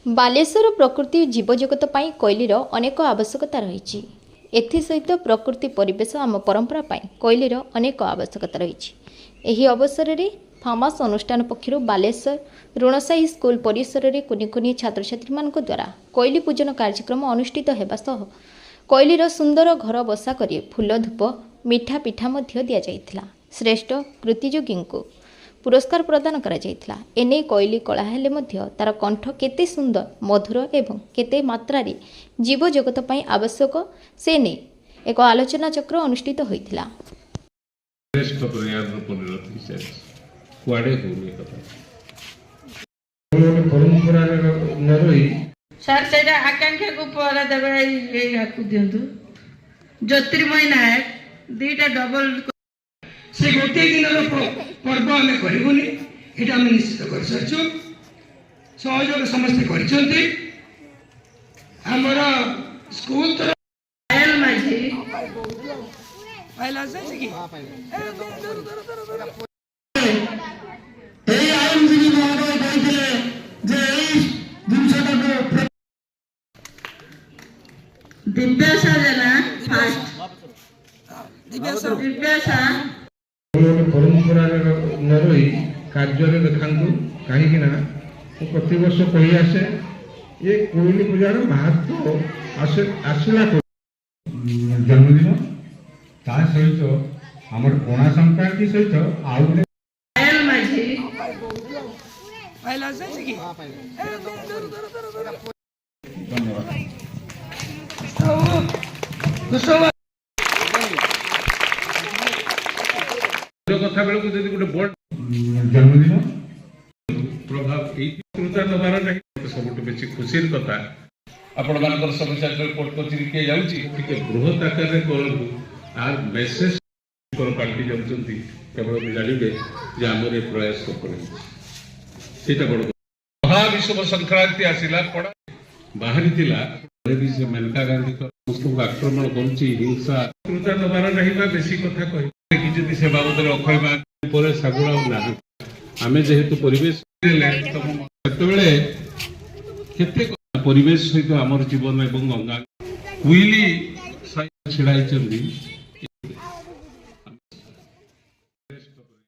बालेश्वर प्रकृति जीवजगत पाई कोइलीर अनेक आवश्यकता रही। एसत प्रकृति परिवेश आम परंपरा पाई कोइलीर अनेक आवश्यकता रही। एही अवसर में फार्मास अनुष्ठान पक्षर बालेश्वर ऋणसाही स्कूल परिसर में कुनि कुनि छात्र छात्री मान द्वारा कोइली पूजन कार्यक्रम अनुष्ठित होगा सह कोइलीर सुंदर घर बसा कर फूल धूप मिठा पिठा दि जाइथिला। श्रेष्ठ कृतियोगी को पुरस्कार प्रदान करा जाइथिला। एने कोइली कला हेले मध्य तार कंठ केते सुंदर मधुर एवं केते मात्रा रे जीव जगत पई आवश्यक से ने एक आलोचना चक्र अनुष्ठित होइथिला। श्रेष्ठ प्रयास परिणति से कुआडे होनी कथा परंपरा न रही सर सेटा आकांक्षा को परा देबे ए आकु दियंतु ज्योतिर्मय नायक दीटा डबल से गोटे दिन पर्व आम करूनी ये आम निश्चित कर सारी सहयोग समस्ते कर स्कूल तो आयल माझी दिव्यासा जना फास्ट दिव्यासा परंपरा न रही कार्य देखा कहीं प्रति वर्ष कही आसे ये कोइली पूजार महत्व आसला जन्मदिन ता सहित आमर पणा संक्रांति सहित आयल माझी कथा बेलू जब गोटे बड़ जन्मदिन प्रभाव कृता नबार नहीं सब बेसी खुशी कथा आपण मान समस्या रिपोर्ट कचेरी किए जाऊँगी बृहत आकार करूँ आर मेसेज पार्टी जाऊँगी केवल जानवे जे आमर ये प्रयास सफल बड़ महाविश्व संक्रांति आसला पड़ा बाहरी से मेनका गांधी समस्त आक्रमण करुँचा कृता नबार नहीं बेसी कथा कही से बाबद अक्षय सागुड़ा ना आम जेहेतु परिवेश केते परिवेश सहित आमर जीवन एवं गंगा कुइली छाई